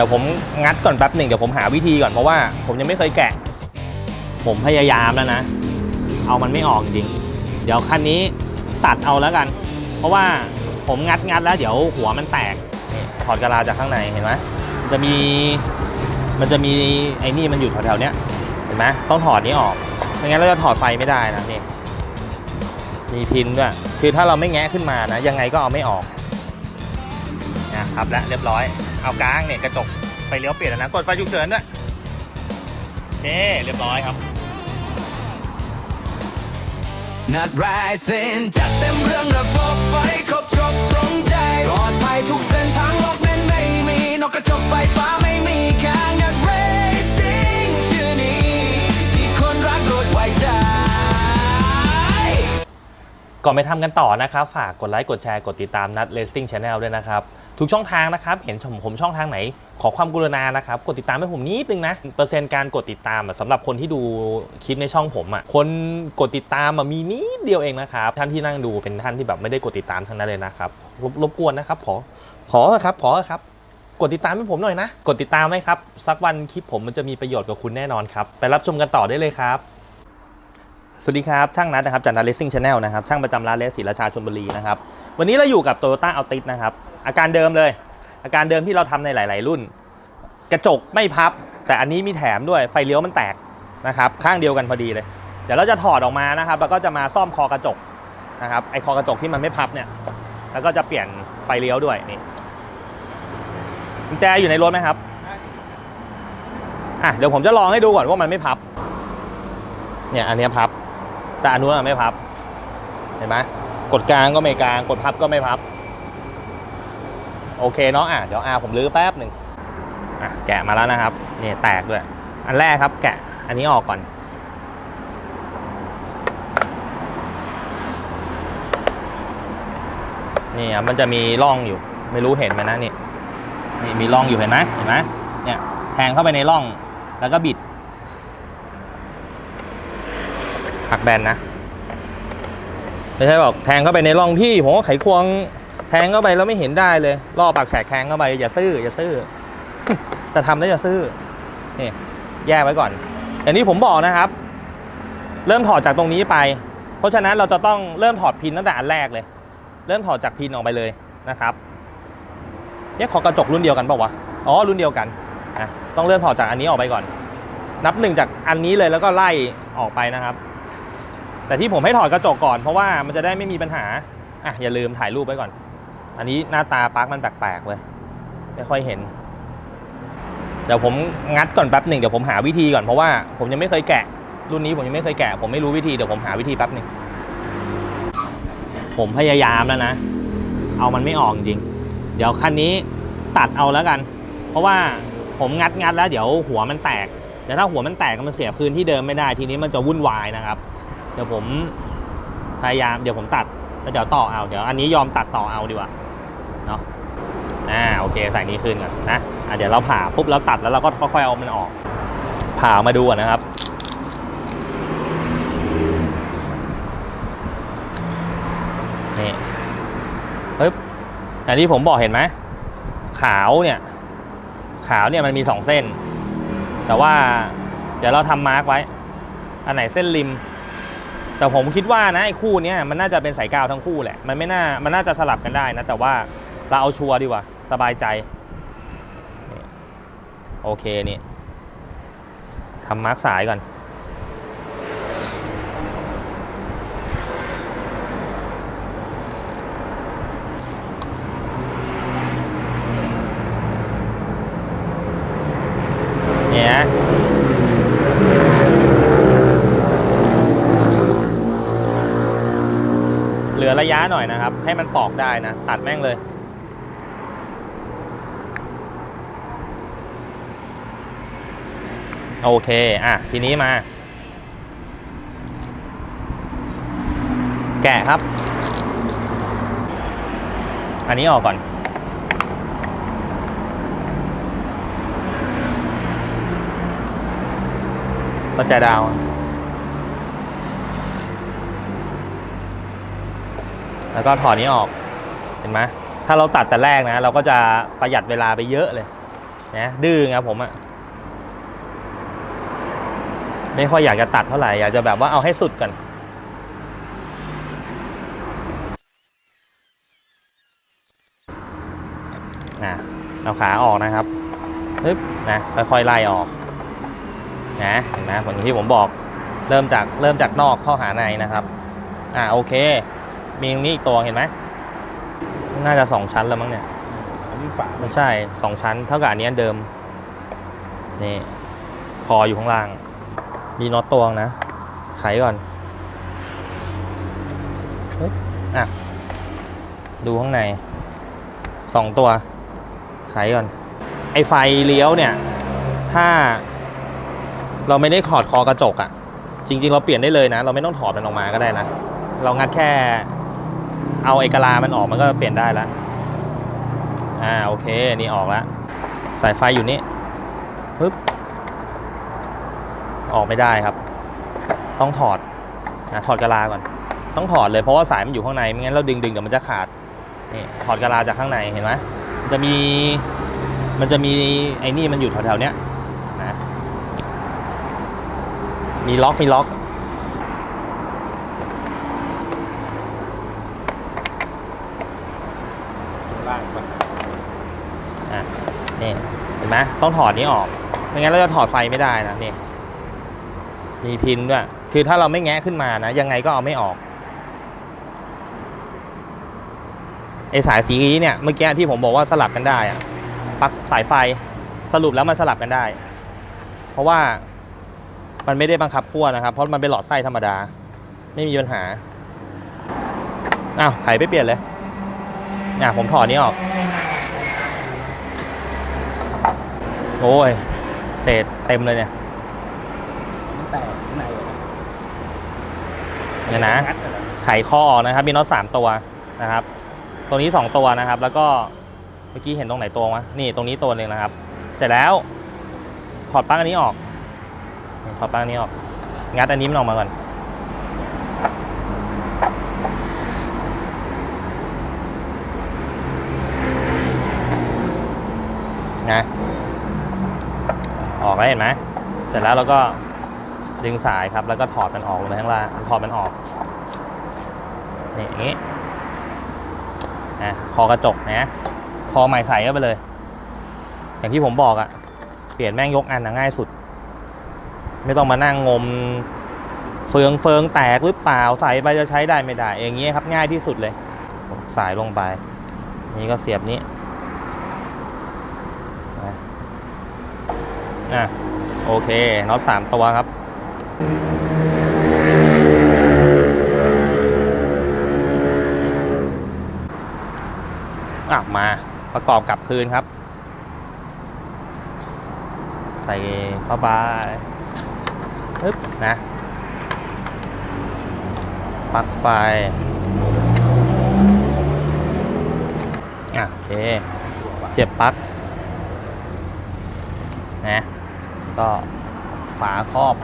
ดี๋ยวผมงัดก่อนแป๊บหนึ่งเดี๋ยวผมหาวิธีก่อนเพราะว่าผมยังไม่เคยแกะผมพยายามแล้วนะเอามันไม่ออกจริงเดี๋ยวคันนี้ตัดเอาแล้วกันเพราะว่าผมงัดแล้วเดี๋ยวหัวมันแตกนี่ถอดกะลาจากข้างในเห็นไหมมันจะมีไอ้นี่มันอยู่แถวๆเนี้ยเห็นไหมต้องถอดนี้ออกไม่งั้นเราจะถอดไฟไม่ได้นะนี่มีพินด้วยคือถ้าเราไม่แงะขึ้นมานะยังไงก็เอาไม่ออกนะครับและเรียบร้อยเอากลางเนี่ยกระจกไฟเลี้ยวเปลี่ยนแล้วนะกดไฟฉุกเฉินด้วยโอเคเรียบร้อยครับนัดไรเส้นจัดเต็มเรื่องระบบไฟครบจบตรงใจปลอดภัยทุกเส้นทางโลกนั้นไม่มีนกกระจกไฟฟ้าไม่มีข้างนัดเรซิ่งชื่อนี้ที่คนรักรถไว้ใจก่อนไปทำกันต่อนะครับฝากกดไลค์กดแชร์กดติดตามนัด Racing Channel ด้วยนะครับทุกช่องทางนะครับเห็นผมช่องทางไหนขอความกรุณานะครับกดติดตามให้ผมนิดนึงนะเปอร์เซ็นต์การกดติดตามสำหรับคนที่ดูคลิปในช่องผมคนกดติดตามมีนิดเดียวเองนะครับท่านที่นั่งดูเป็นท่านที่แบบไม่ได้กดติดตามทั้งนั้นเลยนะครับรบกวนนะครับขอครับกดติดตามให้ผมหน่อยนะกดติดตามไหมครับสักวันคลิปผมมันจะมีประโยชน์กับคุณแน่นอนครับไปรับชมกันต่อได้เลยครับสวัสดีครับช่างนัทนะครับจากนัท Racing Channel นะครับช่างประจำร้านเลสศรีราชาชลบุรีนะครับวันนี้เราอยู่กับ Toyota Altis นะครับอาการเดิมเลยอาการเดิมที่เราทำในหลายๆรุ่นกระจกไม่พับแต่อันนี้มีแถมด้วยไฟเลี้ยวมันแตกนะครับข้างเดียวกันพอดีเลยเดี๋ยวเราจะถอดออกมานะครับแล้วก็จะมาซ่อมคอกระจกนะครับไอคอกระจกที่มันไม่พับเนี่ยแล้วก็จะเปลี่ยนไฟเลี้ยวด้วยนี่กุญแจอยู่ในรถไหมครับเดี๋ยวผมจะลองให้ดูก่อนว่ามันไม่พับเนี่ยอันนี้พับแต่อันนู้นไม่พับเห็นไหมกดกลางก็ไม่กลางกดพับก็ไม่พับโอเคเนาะเดี๋ยวผมลื้อแป๊บหนึ่งแกะมาแล้วนะครับนี่แตกด้วยอันแรกครับแกะอันนี้ออกก่อนนี่มันจะมีร่องอยู่ไม่รู้เห็นไหมนะนี่มีร่องอยู่เห็นไหมเนี่ยแทงเข้าไปในร่องแล้วก็บิดหักแบนนะไม่ใช่บอกแทงเข้าไปในร่องพี่ผมว่าไขควงแทงเข้าไปแล้วไม่เห็นได้เลยล่อปากแฉกแทงเข้าไปอย่าซื่อจะทำแล้วอย่าซื่อนี่แยกไว้ก่อนอย่างที่ผมบอกนะครับเริ่มถอดจากตรงนี้ไปเพราะฉะนั้นเราจะต้องเริ่มถอดพินตั้งแต่อันแรกเลยเริ่มถอดจากพินออกไปเลยนะครับเนี่ยขอกระจกรุ่นเดียวกันเปล่าวะอ๋อรุ่นเดียวกันต้องเริ่มถอดจากอันนี้ออกไปก่อนนับหนึ่งจากอันนี้เลยแล้วก็ไล่ออกไปนะครับแต่ที่ผมให้ถอดกระจกก่อนเพราะว่ามันจะได้ไม่มีปัญหาอย่าลืมถ่ายรูปไว้ก่อนอันนี้หน้าตาปลั๊กมันแปลกๆเลยไม่ค่อยเห็นเดี๋ยวผมงัดก่อนแป๊บหนึ่งเดี๋ยวผมหาวิธีก่อนเพราะว่าผมยังไม่เคยแกะรุ่นนี้ผมยังไม่เคยแกะผมไม่รู้วิธีเดี๋ยวผมหาวิธีแป๊บหนึ่งผมพยายามแล้วนะเอามันไม่ออกจริงเดี๋ยวคันนี้ตัดเอาแล้วกันเพราะว่าผมงัดแล้วเดี๋ยวหัวมันแตกแต่ถ้าหัวมันแตกมันเสียคืนที่เดิมไม่ได้ทีนี้มันจะวุ่นวายนะครับเดี๋ยวผมพยายามเดี๋ยวผมตัดแล้วเดี๋ยวต่อเอาเดี๋ยวอันนี้ยอมตัดต่อเอาดีกว่าเนาะโอเคใส่นี้ขึ้นก่อนนะเดี๋ยวเราผ่าปุ๊บแล้วตัดแล้วเราก็ค่อยๆเอามันออกผ่ามาดูก่อนนะครับนี่ปึ๊บอย่างที่ผมบอกเห็นไหมขาวเนี่ยมันมี2เส้นแต่ว่าเดี๋ยวเราทำมาร์กไว้อันไหนเส้นริมแต่ผมคิดว่านะไอ้คู่นี้มันน่าจะเป็นสายกาวทั้งคู่แหละมันน่าจะสลับกันได้นะแต่ว่าเราเอาชัวร์ดีกว่าสบายใจโอเคนี่ทำมาร์กสายก่อนเนี่ยเหลือระยะหน่อยนะครับให้มันปอกได้นะตัดแม่งเลยโอเคทีนี้มาแกะครับอันนี้ออกก่อนปัจจัยดาวแล้วก็ถอดนี้ออกเห็นไหมถ้าเราตัดแต่แรกนะเราก็จะประหยัดเวลาไปเยอะเลย นะดื้อไงผมอะไม่ค่อยอยากจะตัดเท่าไหร่อยากจะแบบว่าเอาให้สุดก่อนเอาขาออกนะครับปึ๊บนะค่อยๆไล่ออกนะเห็นไหมเหมือนที่ผมบอกเริ่มจากนอกเข้าหาในนะครับโอเคมีตรงนี้อีกตัวเห็นไหมน่าจะ2ชั้นแล้วมั้งเนี่ยอันนี้ฝา ไม่ใช่2ชั้นเท่ากับอันนี้เดิมนี่คออยู่ข้างล่างมีน็อตตวงนะไขก่อนดูข้างใน2ตัวไขก่อนไอไฟเลี้ยวเนี่ยถ้าเราไม่ได้ถอดคอกระจกอะจริงๆเราเปลี่ยนได้เลยนะเราไม่ต้องถอดมันออกมาก็ได้นะเรางัดแค่เอาไอกะลามันออกมันก็เปลี่ยนได้แล้วโอเคนี่ออกแล้วสายไฟอยู่นี่ปึ๊บออกไม่ได้ครับต้องถอดถอดกะลาก่อนต้องถอดเลยเพราะว่าสายมันอยู่ข้างในไม่งั้นเราดึงเดี๋ยวมันจะขาดนี่ถอดกะลาจากข้างในเห็นไหมมันจะมีไอ้นี่มันอยู่แถวๆเนี้ยนะมีล็อกล่างมัน นี่เห็นไหมต้องถอดนี้ออกไม่งั้นเราจะถอดไฟไม่ได้นะนี่มีพินด้วยคือถ้าเราไม่แงะขึ้นมานะยังไงก็เอาไม่ออกไอสายสีเนี่ยเมื่อกี้ที่ผมบอกว่าสลับกันได้อะปลั๊กสายไฟสรุปแล้วมันสลับกันได้เพราะว่ามันไม่ได้บังคับขั้วนะครับเพราะมันเป็นหลอดไส้ธรรมดาไม่มีปัญหาไขไปเปลี่ยนเลยผมถอดนี้ออกโอ้ยเศษเต็มเลยเนี่ย มันแตกข้างในเลย เนี่ยนะไขข้อออกนะครับมีน็อต3ตัวนะครับตัวนี้2ตัวนะครับแล้วก็เมื่อกี้เห็นตรงไหนตัววะนี่ตรงนี้ตัวนึงนะครับเสร็จแล้วถอดปลั๊กอันนี้ออกถอดปลั๊กอันนี้ออกงัดอันนี้มันออกมาก่อนนะออกแล้วเห็นไหมเสร็จแล้วเราก็ดึงสายครับแล้วก็ถอดมันออกลงไปข้างล่างถอดมันออกนี่อย่างนี้คอกระจกนะคอใหม่ใส่เข้าไปเลยอย่างที่ผมบอกอะเปลี่ยนแม่งยกอันง่ายสุดไม่ต้องมานั่งงมเฟืองแตกหรือเปล่าใส่ไปจะใช้ได้ไม่ได้อย่างนี้ครับง่ายที่สุดเลยสายลงไปนี่ก็เสียบนี้โอเคน็อต3ตัวครับมาประกอบกลับคืนครับใส่เข้าไปปึ๊บนะปลั๊กไฟโอเคเสียบปลั๊กนะก็ฝาครอบ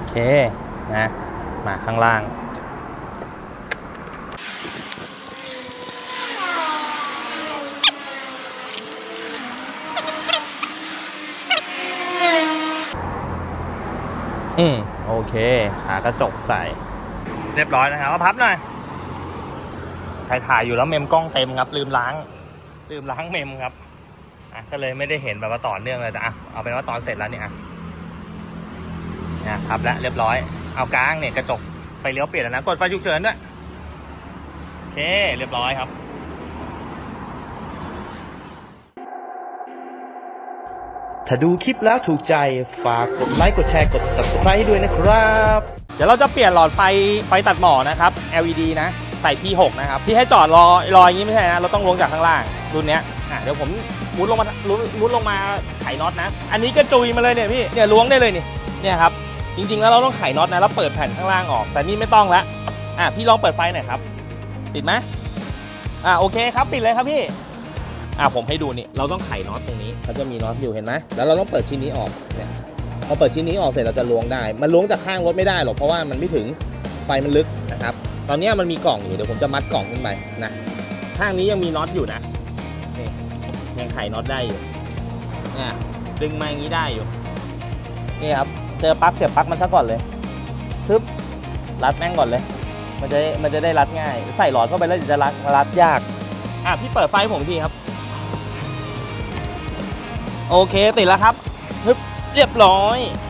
โอเคนะมาข้างล่างโอเคขากระจกใส่เรียบร้อยนะครับมาพับหน่อยถ่ายอยู่แล้วเมมกล้องเต็มครับลืมล้างเมมครับก็เลยไม่ได้เห็นแบบว่าต่อเนื่องเลยแต่เอาเป็นว่าตอนเสร็จแล้วเนี่ยพับแล้วเรียบร้อยเอากลางเนี่ยกระจกไฟเลี้ยวเปลี่ยนแล้วนะกดไฟฉุกเฉินด้วยโอเคเรียบร้อยครับถ้าดูคลิปแล้วถูกใจฝากกดไลค์กดแชร์กด Subscribe ด้วยนะครับเดี๋ยวเราจะเปลี่ยนหลอดไฟตัดหมอนะครับ LED นะใส่ P6 นะครับที่ให้จอดรออย่างนี้ไม่ใช่นะเราต้องลงจากข้างล่างรุ่นเนี้ยเดี๋ยวผมมุดลงมาไขน็อตนะอันนี้ก็จุยมาเลยเนี่ยพี่เนี่ยล้วงได้เลยเนี่ยครับจริงๆแล้วเราต้องไขน็อตนะแล้วเปิดแผ่นข้างล่างออกแต่นี่ไม่ต้องละ พี่ลองเปิดไฟหน่อยครับปิดไหมโอเคครับปิดเลยครับพี่ผมให้ดูนี่เราต้องไขน็อตตรงนี้เขาจะมีน็อตอยู่เห็นไหมแล้วเราต้องเปิดชิ้นนี้ออกเนี่ยพอเปิดชิ้นนี้ออกเสร็จเราจะล้วงได้มันล้วงจากข้างรถไม่ได้หรอกเพราะว่ามันไม่ถึงไฟมันลึกนะครับตอนนี้มันมีกล่องอยู่เดี๋ยวผมจะมัดกล่องขึ้นไปนะข้างนี้ยังมีน็อตอยู่นะนี่ยังไขน็อตได้อยู่ดึงมาอย่างนี้ได้อยู่นี่ครับเจอปลั๊กเสียบปลั๊กมันซะก่อนเลยซึบรัดแม่งก่อนเลยมันจะได้รัดง่ายใส่หลอดเข้าไปแล้วจะรัดยากพี่เปิดไฟผมทีครับโอเคติดแล้วครับเรียบร้อย